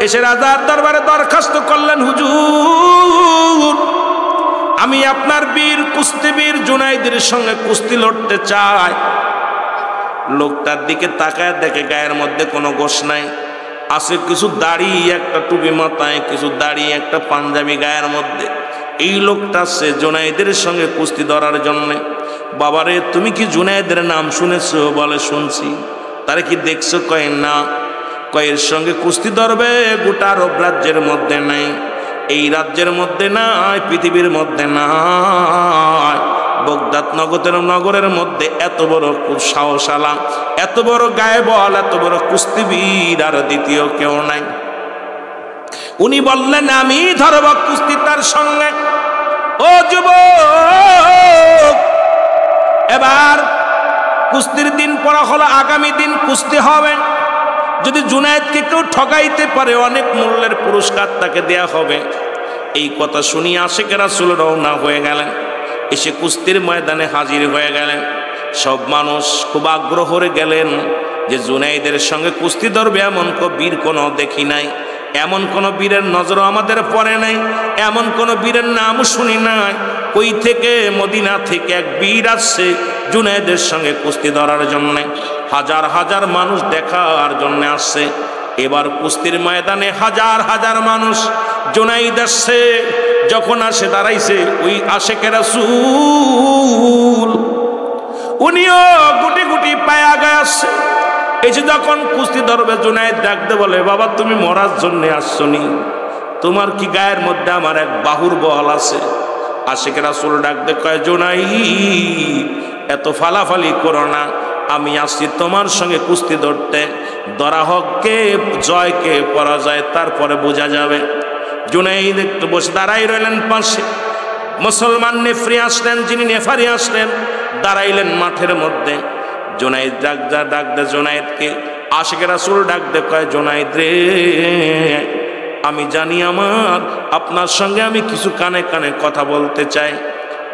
[SPEAKER 1] এসে রাজার দরবারে দরখাস্ত করলেন, হুজুর আমি আপনার বীর কুস্তিবীর জুনাইদের সঙ্গে কুস্তি লড়তে চাই। লোকটার দিকে তাকায় দেখে গায়ের মধ্যে কোনো গোশ নাই, আছে কিছু দাড়ি, একটা টুপি মাথায়, কিছু দাড়ি, একটা পাঞ্জাবি গায়ের মধ্যে। এই লোকটা সে জুনাইদের সঙ্গে কুস্তি ধরার জন্য। বাবারে তুমি কি জুনাইদের নাম শুনেছো? বলে শুনছি। তারে কি দেখছো? কয় না। কয়ের সঙ্গে কুস্তি ধরবে গোটা আরব রাজ্যের মধ্যে নাই, এই রাজ্যের মধ্যে নাই, পৃথিবীর মধ্যে নাই। বগদাদ নগরের মধ্যে এত বড় সাহসালা, এত বড় গায়ে বল, এত বড় কুস্তিবীর আর দ্বিতীয় কেউ নাই। উনি বললেন আমি ধরব কুস্তি তার সঙ্গে। ও যুবক, এবার কুস্তির দিন পড়া হলো, আগামী দিন কুস্তি হবে। যদি জুনায়েদকে কেউ ঠকাইতে পারে অনেক মূল্যের পুরস্কার তাকে দেয়া হবে। এই কথা শুনিয়ে আশিকে রাসূল রওনা হয়ে গেলেন, এসে কুস্তির ময়দানে হাজির হয়ে গেলেন। সব মানুষ খুব আগ্রহ করে গেলেন যে জুনায়েদের সঙ্গে কুস্তি ধরবে, এমন বীর কোনো দেখি নাই, এমন কোন বীরের নজরও আমাদের পড়ে নাই, এমন কোন বীরের নামও শুনি নাই। কই থেকে? মদিনা থেকে এক বীর আসছে জুনায়েদের সঙ্গে কুস্তি ধরার জন্য। হাজার হাজার মানুষ দেখার জন্য আসছে। এবার কুস্তির ময়দানে হাজার হাজার মানুষ, জুনায়েদ আসছে। যখন আসে দাঁড়াইছে ওই আশিকে রাসূল, উনিও গুটি গুটি পায়ে আগায় আসছে। এসে যখন কুস্তি ধরবে জুনায়েদ ডাকতে বলে, বাবা তুমি মরার জন্য আসছো নি? তোমার কি গায়ের মধ্যে আমার এক বাহুর বল আছে? আশিকে রাসূল ডাকতে কয়, জুনায়েদ এত ফালাফালি করো না, আমি আসছি তোমার সঙ্গে কুস্তি ধরতে। ধরা হোক কে জয় কে পরাজয়, তারপরে বোঝা যাবে। জুনায়েদ একটু বসে দাঁড়াই রইলেন পাশে। মুসলমান নেফরি আসলেন, যিনি নেফারি আসলেন, দাঁড়াইলেন মাঠের মধ্যে। জুনায়েদ ডাক দে জুনায়েদকে। আশিকে রাসূল ডাক দে কয়, জুনায়েদ রে, আমি জানি আপনার সঙ্গে আমি কিছু কানে কানে কথা বলতে চাই।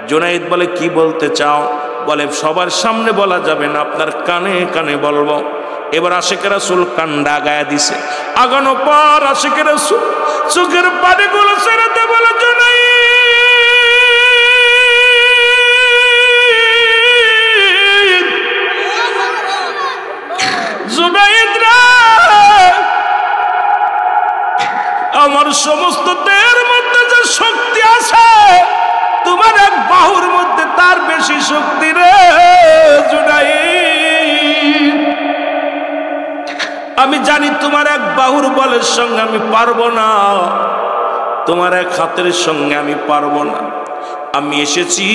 [SPEAKER 1] জুনায়েদ বলে, কি বলতে চাও? বলে, সবার সামনে বলা যাবে না, আপনার কানে কানে বলবো। এবার আশিকে রাসূল কান্ডা গায়ে দিছে। আগানো পর আশিকে রাসূল চোখের পানিগুলো ছেড়ে বলে, জুনায়েদ রে, আমার সমস্ত দেহের মধ্যে যে শক্তি আছে তোমার এক বাহুর মধ্যে তার বেশি শক্তি রে জুনায়েদ। আমি জানি তোমার এক বাহুর বলের সঙ্গে আমি পারবো না, তোমার এক হাতের সঙ্গে আমি পারবো না। আমি এসেছি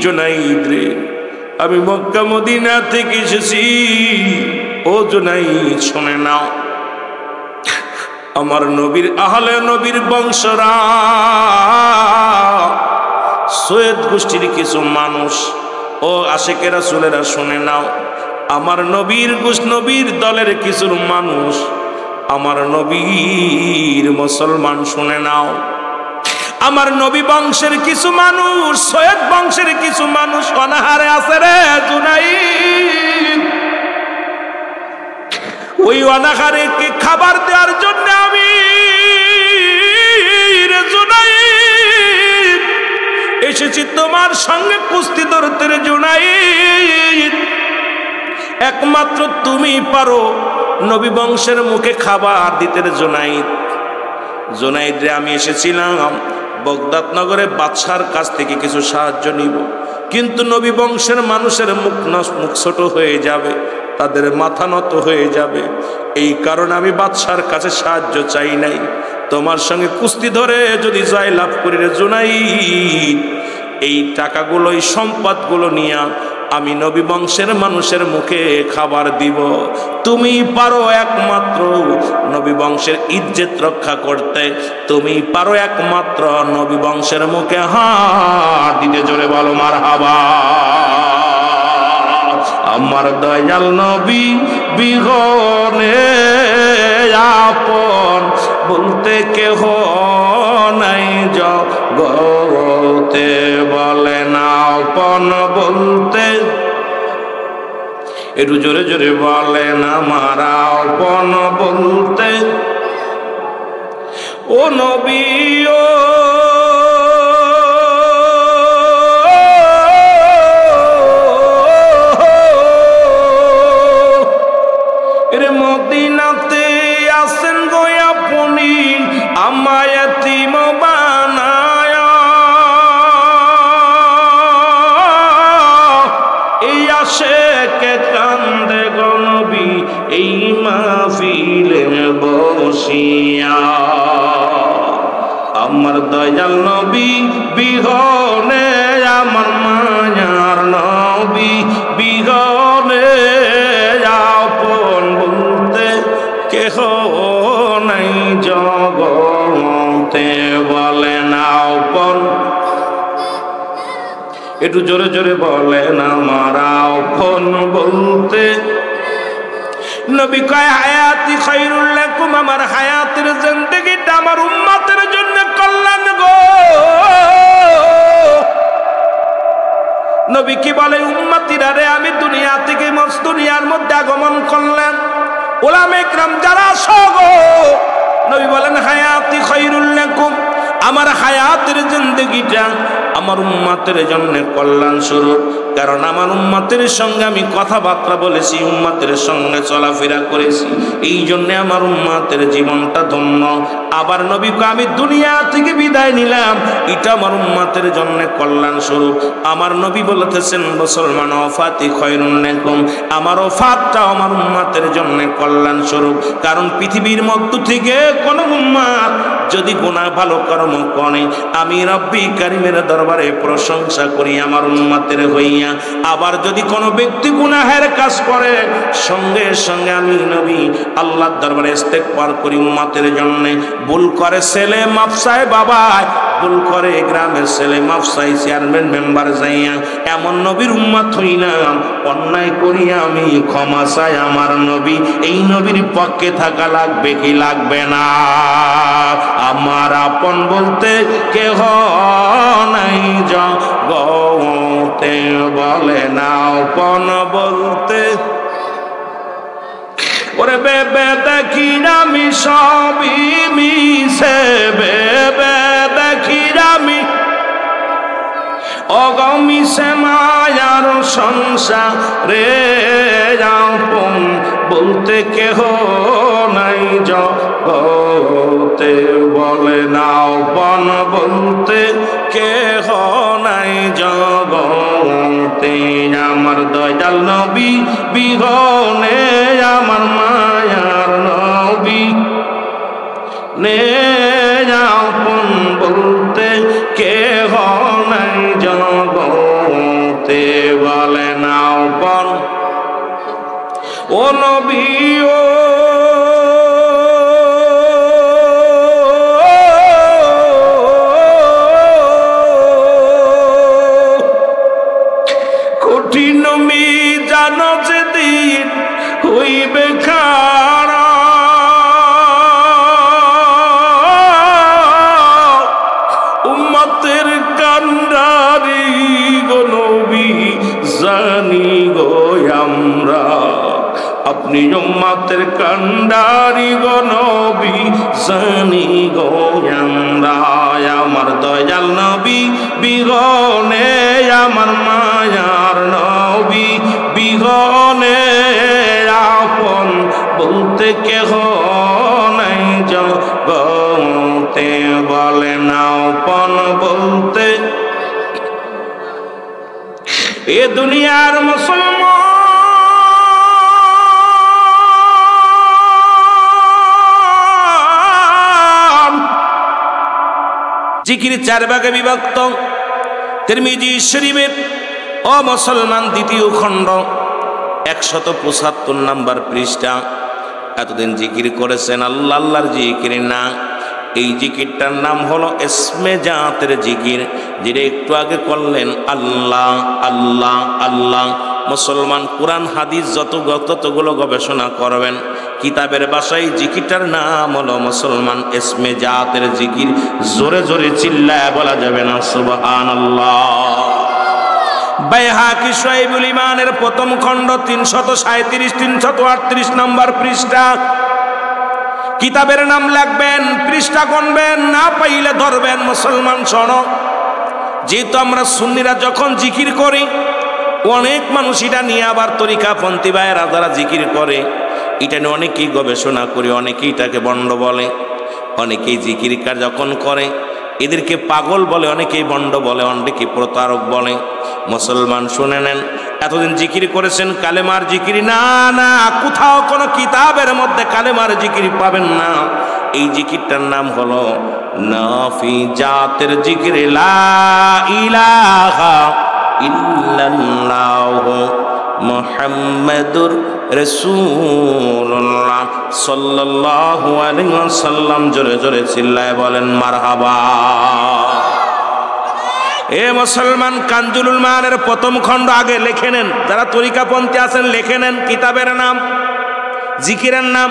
[SPEAKER 1] জুনায়েদ রে, আমি মক্কা মদিনা থেকে এসেছি। ও জুনায়েদ শুনে নাও, আমার নবীর আহলে নবীর বংশরা, সৈয়দ গোষ্ঠীর কিছু মানুষ, ও আশিকে রাসূলেরা শুনে নাও, আমার নবীর দলের কিছু মানুষ, আমার নবীর মুসলমান শুনে নাও, আমার নবী বংশের কিছু মানুষ, সৈয়দ বংশের কিছু মানুষ অনাহারে আছে রে জুনায়েদ। ওই অনাহারেকে খাবার দেওয়ার জন্য আমি জুনায়েদ এসেছি তোমার সঙ্গে কুস্তি ধরতে রে জুনায়েদ। একমাত্র তুমি পারো নবী বংশের মুখে খাবার দিতে রে জুনায়েদ। জুনায়েদ রে, আমি এসেছিলাম বগদাদ নগরে বাদশার কাছ থেকে কিছু সাহায্য নিব, কিন্তু নবী বংশের মানুষের মুখ ছোট হয়ে যাবে, তাদের মাথা নত হয়ে যাবে। এই কারণে আমি বাদশার কাছে সাহায্য চাই নাই। তোমার সঙ্গে কুস্তি ধরে যদি জয় লাভ করি রে জুনায়েদ, এই টাকাগুলো, এই সম্পদগুলো নিয়ে আমি নবী বংশের মানুষের মুখে খাবার দিব। তুমি পারো একমাত্র নবী বংশের ইজ্জত রক্ষা করতে, তুমি পারো একমাত্র নবী বংশের মুখে হাত দিতে। জোরে বলো মারহাবা। আমার দয়াল নবী বিহনে আপন বলতে কেহ নাই জগতে, বলে না আপন বলতে, একটু জোরে জোরে বলেন আমার আপন বলতে। ও নবী ও মদিনাতে আসেন গো আপনি, আমায় এতিম বানায়া, এই আশিকে কান্দে গো নবী এই মাহফিলে বিহনে আমার মায়ার নবী বিহনে আপন বলতে কেহ নাই জগতে বলেন আপন একটু জোরে জোরে বলেন আমার আপন বলতে নবী কয় হায়াতি খায়রুল লাকুম আমার হায়াতের জিন্দেগিটা আমার উম্মতের জন্য কল্যাণ গো নবী কি বলে উম্মতিরা রে আমি দুনিয়া থেকে মস্ত দুনিয়ার মধ্যে আগমন করলাম উলামা ইকরাম যারা সগো নবী বলেন হায়াতি খায়রুল লাকুম আমার হায়াতের জিন্দেগিটা আমার উম্মতের জন্য কল্যাণ স্বরূপ কারণ আমার উম্মতের সঙ্গে আমি কথাবার্তা বলেছি উম্মতের সঙ্গে চলাফেরা করেছি এই জন্য আমার উম্মতের জীবনটা ধন্য আবার নবীকে আমি দুনিয়া থেকে বিদায় নিলাম এটা আমার উম্মতের জন্য কল্যাণ স্বরূপ আমার নবী বলতেছেন মুসলমান ওফাতি খায়রুন লাকুম আমার ওফাতটা আমার উম্মতের জন্য কল্যাণ স্বরূপ কারণ পৃথিবীর মধ্য থেকে কোন উম্মত যদি গুনাহ ভালো কর্ম করে আমি রব্বি কারীমের দরবারে প্রশংসা করি আমার উম্মতের হইয়া আবার যদি কোনো ব্যক্তি গুনাহের কাজ করে সঙ্গে সঙ্গে আমি নবী আল্লাহর দরবারে ইস্তেগফার করি উম্মতের জন্য ভুল করে ছেলে মাফ চায় বাবা ভুল করে গ্রামের ছেলে মাফ চাই চেয়ারম্যান মেম্বার যাইয়া এমন নবীর উম্মত হই না অন্যায় করি আমি ক্ষমা চাই আমার নবী এই নবীর পক্ষে থাকা লাগবে কি লাগবে না আমার আপন বলতে কেহ নাই জগতে বলে না আপন বলতে ওরে বেবে দেখি আমি সবই মিশে বেবে দেখি আমি অগমিশে মায়ার সংসারে আপন বলতে কেহ নাই জগতে বলে না আপন বলতে কেহ নাই জগতে আমার দয়াল নবী বিহনে আমার মায়ার নবী নে আপন বলতে কেহ নাই জগতে বলে না আপন ও নবী ও কঠিন মিজান যেদিন হইবে খাড়া উম্মতের কান্ডারি গো নবী জানি গো আমরা আপনি উম্মতের কান্ডারি গো নবী জানি গো আমরা আমার দয়াল নবী বিহনে আমার মায়ার নবী বিহনে আপন বলতে কেহ নাই জগতে বলে না আপন বলতে এ দুনিয়ার মুসলমান জিকির 4 ভাগে বিভক্ত তিরমিজি শরীফের ও মুসলমান দ্বিতীয় খণ্ড 175 নম্বর পৃষ্ঠা এতদিন জিকির করেছেন আল্লাহ আল্লাহর জিকির না এই জিকিরটার নাম হলো ইসমে জাতের জিকির যেটা একটু আগে করলেন আল্লাহ আল্লাহ আল্লাহ মুসলমান কুরআন হাদিস যতগুলো গবেষণা করবেন কিতাবের ভাষায় জিকিরটার নাম হলো মুসলমান ইসমে জাতের জিকির জোরে জোরে চিল্লায় বলা যাবে না সুবহানাল্লাহ বাইহাকি শুআইবুল ঈমানের প্রথম খণ্ড 337 338 নম্বর পৃষ্ঠা কিতাবের নাম লিখবেন পৃষ্ঠা গুনবেন না পাইলে ধরবেন মুসলমান শোনো যেহেতু আমরা সুন্নিরা যখন জিকির করি অনেক মানুষ এটা নিয়ে আবার তরিকাপন্থী ভাইয়েরা যারা জিকির করে এটা নিয়ে অনেকেই গবেষণা করে অনেকেই এটাকে বন্ড বলে অনেকেই জিকির যখন করে এদেরকে পাগল বলে অনেকেই বন্ড বলে অনেকেই প্রতারক বলে মুসলমান শুনে নেন এতদিন জিকির করেছেন কালেমার জিকির না না কোথাও কোনো কিতাবের মধ্যে কালেমার জিকির পাবেন না এই জিকিরটার নাম হলো নাফি জাতের জিকির লা ইলাহা ইল্লাল্লাহ মুহাম্মাদুর রাসূলুল্লাহ সাল্লাল্লাহু আলাইহি ওয়াসাল্লাম। জোরে জোরে চিল্লায় বলেন মারহাবা। এ মুসলমান, কানজুলুল মানের প্রথম খণ্ড আগে লিখে নেন, যারা তরিকাপন্থী আছেন লিখে নেন কিতাবের নাম, জিকিরের নাম।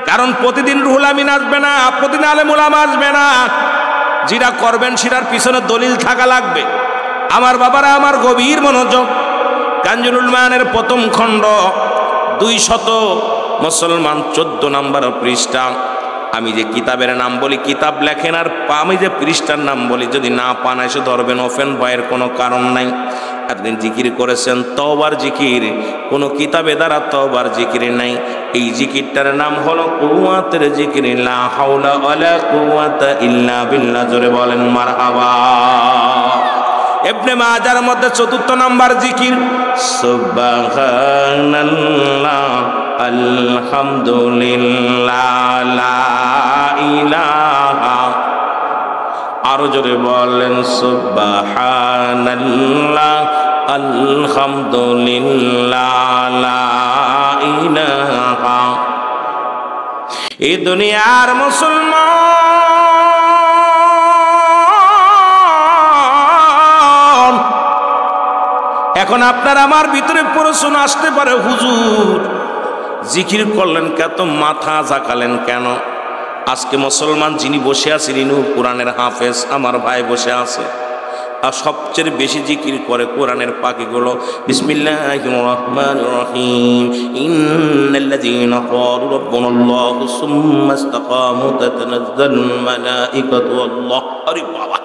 [SPEAKER 1] কারণ প্রতিদিন রুহুল আমিন আসবে না, প্রতিদিন আলেম উলামা আসবে না। যেটা করবেন সেটার পিছনে দলিল থাকা লাগবে। আমার বাবারা, আমার গভীর মনোযোগ। কানজুলুল মানের প্রথম খণ্ড 200 মুসলমান 14 নম্বর পৃষ্ঠা। আমি যে কিতাবের নাম বলি, কিতাব লেখেন, আর আমি যে পৃষ্ঠার নাম বলি যদি না পান এসে ধরবেন, ওপেন ভয়ের কোনো কারণ নাই। আপনি জিকির করেছেন তওবার জিকির, কোনো কিতাবে দ্বারা তওবার জিকির নাই। এই জিকিরটার নাম হলো কুওয়াতের জিকির, লা হাওলা ওয়ালা কুওয়াতা ইল্লা বিল্লাহ। জোরে বলেন মারহাবা। ইবনে মাজার মধ্যে 4 নম্বর জিকির সুবহানাল্লাহ আলহামদুলিল্লাহ লা ইলাহা। আরো জোরে বলেন সুবহানাল্লাহ আলহামদুলিল্লাহ লা ইলাহা। এই দুনিয়ার মুসলমান, এখন আপনার আমার ভিতরে প্রশ্ন আসতে পারে, হুজুর জিকির করলেন কত, মাথা ঝাঁকালেন কেন? আজকে মুসলমান যিনি বসে আছেন ইনি কোরআনের হাফেজ, আমার ভাই বসে আছে, আর সবচেয়ে বেশি জিকির করে কোরআনের পাখিগুলো। বিসমিল্লাহির রহমানির রহিম, ইন্নাল্লাযীনা ক্বালু রাব্বুনাল্লাহু সুম্মা ইসতাকামু তাতানাজ্জালুল মালাঈকাতু আল্লাহ। আরে বাবা,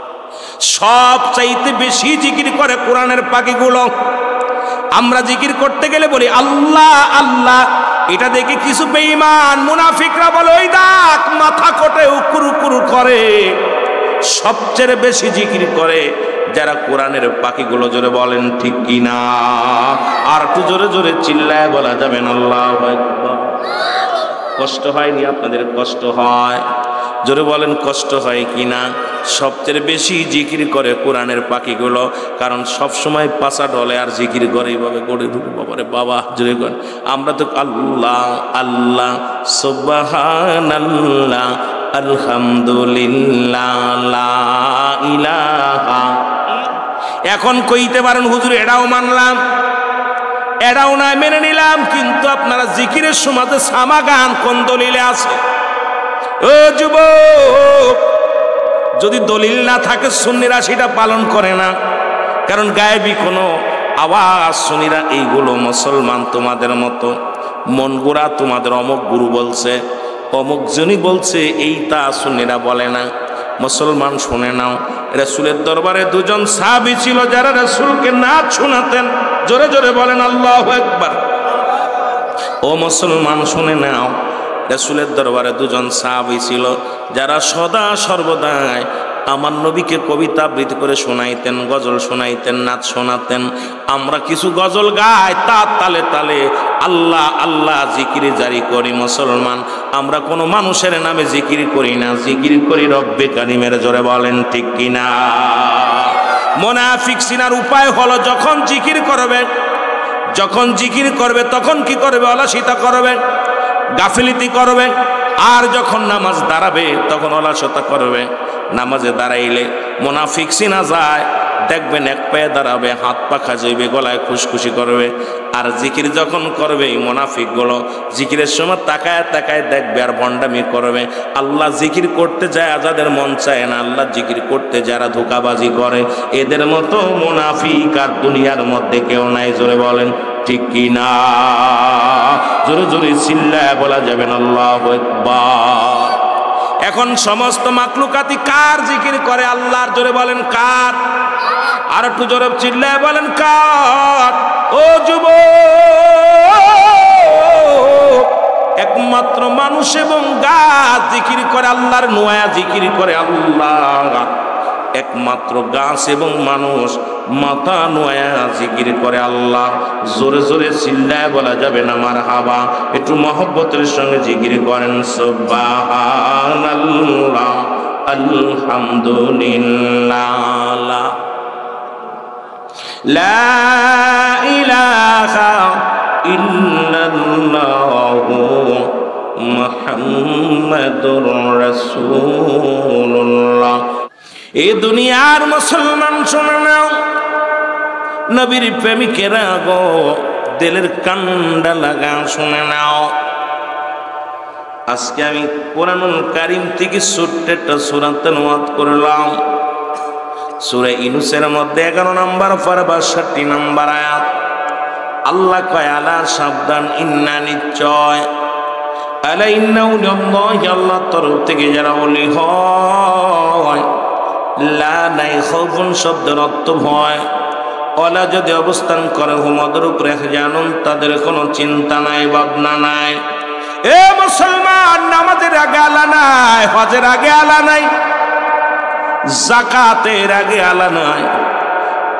[SPEAKER 1] সবচাইতে বেশি জিকির করে কোরআনের পাখিগুলো। আমরা জিকির করতে গেলে বলি আল্লাহ আল্লাহ, এটা দেখে কিছু বেঈমান মুনাফিকরা বলে ওই দেখ মাথা কোটে উকুর উকুর করে। সবচেয়ে বেশি জিকির করে যারা কোরআনের পাখিগুলো। জোরে বলেন ঠিক কিনা? আর একটু জোরে জোরে চিল্লায় বলা যাবেন আল্লাহু আকবার। কষ্ট হয়নি আপনাদের? কষ্ট হয়? জোরে বলেন কষ্ট হয় কিনা? সবচেয়ে বেশি জিকির করে কোরআনের পাখিগুলো, কারণ সব সময় পাছা ডলে আর জিকির করে এইভাবে গড়ে ঢুকে। বাবারে বাবা, জোরে করেন। আমরা তো আল্লাহ আল্লাহ সুবহানাল্লাহ আলহামদুলিল্লাহ লা ইলাহা। এখন কইতে পারেন হুজুর এটাও মানলাম, এটাও না মেনে নিলাম, কিন্তু আপনারা জিকিরের সময় সামা গান কোন দলিলে আছে? ও যুবক, যদি দলিল না থাকে সুন্নিরা সেটা পালন করে না, কারণ গায়েবী কোনো আওয়াজ সুন্নিরা এইগুলো মুসলমান তোমাদের মতো মন গোড়া, তোমাদের অমুক গুরু বলছে, অমুক জনই বলছে, এইটা সুন্নিরা বলে না। মুসলমান শুনে নাও, রাসূলের দরবারে 2 জন সাহাবী ছিল যারা রাসূলকে নাচ শোনাতেন। জোরে জোরে বলেন আল্লাহু আকবার। ও মুসলমান শুনে নাও, রাসূলের দরবারে 2 জন সাহাবী ছিল যারা সদা সর্বদাই আমার নবীকে কবিতা আবৃত্তি করে শোনাইতেন, গজল শোনাইতেন, নাচ শোনাতেন। আমরা কিছু গজল গাই, তার তালে তালে আল্লাহ আল্লাহ জিকির জারি করি। মুসলমান, আমরা কোনো মানুষের নামে জিকির করি না, জিকির করি রব্বে কারিমের। জোরে বলেন ঠিক কিনা? মুনাফিক চিনার উপায় হলো যখন জিকির করবে তখন কি করবে? অলসিতা করবে, গাফিলতি করবে। আর যখন নামাজ দাঁড়াবে তখন অলসতা করবে। নামাজে দাঁড়াইলে মুনাফিক চিনা যায়, দেখবেন এক পায়ে দাঁড়াবে, হাত পা খাজাইবে, গলায় খুশখুশি করবে। আর জিকির যখন করবে এই মুনাফিকগুলো জিকিরের সময় তাকায় তাকায় দেখবে আর ভণ্ডামি করবে। আল্লাহ জিকির করতে যায় যাদের মন চায় না, আল্লাহ জিকির করতে যারা ধোঁকাবাজি করে, এদের মতো মুনাফিক আর দুনিয়ার মধ্যে কেউ নাই। জোরে বলেন ঠিক কিনা? জোরে জোরে চিল্লায় বলা যাবেন আল্লাহু আকবার। এখন সমস্ত মাখলুকাতি কার জিকির করে? আল্লাহর। জোরে বলেন কার? আর একটু জোরে চিল্লায় বলেন কার? ও যুবক, একমাত্র মানুষ এবং গাছ জিকির করে আল্লাহর, নোয়া জিকির করে আল্লাহ। একমাত্র গাছ এবং মানুষ মাথা নোয়া জিকির করে আল্লাহ। জোরে জোরে চিল্লায় বলা যাবে না মারহাবা। একটু মহব্বতের সঙ্গে জিকির করেন সুবহানাল্লাহ আলহামদুলিল্লাহ, লা ইলাহা ইল্লাল্লাহু মুহাম্মাদুর রাসূলুল্লাহ। এই দুনিয়ার মুসলমান শুনে নাও, নবীর প্রেমিকেরা গো দিলের কান্ডা লাগা শুনে নাও। আজকে আমি কোরআনুল কারীম থেকে ছোট্ট একটা সূরা তেলাওয়াত করলাম। সূরা ইউনূসের মধ্যে 11 নম্বর পারা 62 নম্বর আয়াত। আল্লাহ কয় আলা সাবধান, ইন্না নিশ্চয়, আলা ইন্না উলিয়াল্লাহি, আল্লাহর তরফ থেকে যারা ওলি হয়, লা নাই খাউফুন শব্দের অর্থ ভয়, ওলা যদি অবস্থান করে হুমদের উপরে জানুন, তাদের কোনো চিন্তা নাই ভাবনা নাই। এ মুসলমান, নামাজের আগে আলা নাই, হজের আগে আলা নাই, যাকাতের আগে আলা নাই।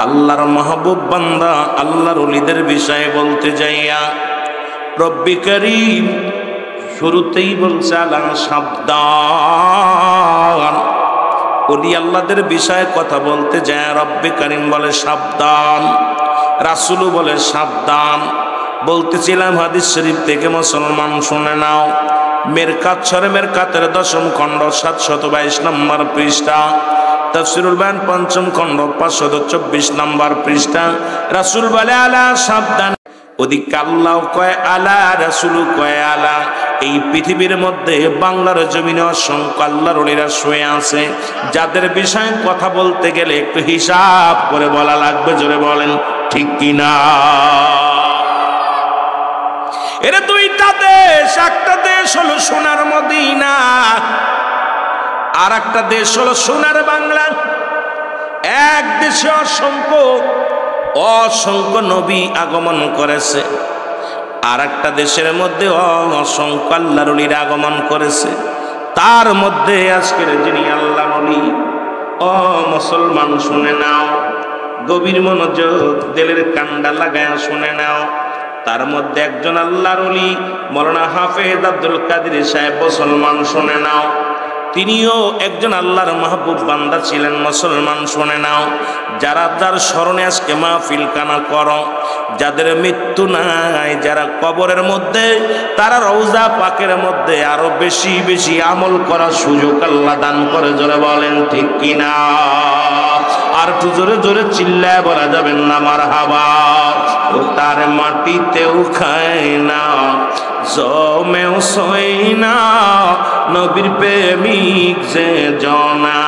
[SPEAKER 1] আল্লাহর মাহবুব বান্দা আল্লাহর ওলিদের বিষয়ে বলতে যাইয়া রব্বি করিম শুরুতেই বলছে আলা সাবধান। ওলি আল্লাহদের বিষয়ে কথা বলতে যায় রব্বি করিম বলে সাবধান, রাসূলও বলে সাবধান। বলতেছিলাম হাদিস শরীফ থেকে, মুসলমান শুনে নাও। মেরকাত শরে মেরকাতের 10ম খণ্ড 722 নম্বর পৃষ্ঠা, তাফসীরুল বায়ান 5ম খণ্ড 524 নম্বর পৃষ্ঠা। রাসূল বলে আলা সাবধান। ওদিকে আল্লাহ কয় আলা, রাসূলও কয় আলা। এই পৃথিবীর মধ্যে বাংলার জমিনে অসংখ্য আল্লাহর ওলিরা শুয়ে আছে, যাদের বিষয়ে কথা বলতে গেলে একটু হিসাব করে বলা লাগবে। জোরে বলেন ঠিক কিনা? এর দুইটা দেশ, একটা দেশ হলো সোনার মদিনা, আর একটা দেশ হলো সোনার বাংলা। এক দেশে অসংখ্য নবী আগমন করেছে, আর একটা দেশের মধ্যে অসংখ্য আল্লাহর ওলিরা আগমন করেছে। তার মধ্যে আজকের যিনি আল্লাহর ওলি, ও মুসলমান শুনে নাও, গভীর মনোযোগ দিলের কান্ডা লাগায় শুনে নাও। তার মধ্যে একজন আল্লাহর ওলি মাওলানা হাফেজ আব্দুল কাদের সাহেব, মুসলমান শুনে নাও। তিনিও একজন আল্লাহর মাহবুব বান্দা ছিলেন, মুসলমান শুনে নাও। যারা যার স্মরণে আজকে মাহফিল কানা করো, যাদের মৃত্যু নাই, যারা কবরের মধ্যে, তারা রওজা পাকের মধ্যে আরো বেশি বেশি আমল করার সুযোগ আল্লাহ দান করে। জোরে বলেন ঠিক কিনা? আর একটু জোরে জোরে চিল্লায় বলা যাবেন না মারহাবা। ও তার মাটিতেও খায় না, জমেও সই না, নবীর প্রেমিক যে জনা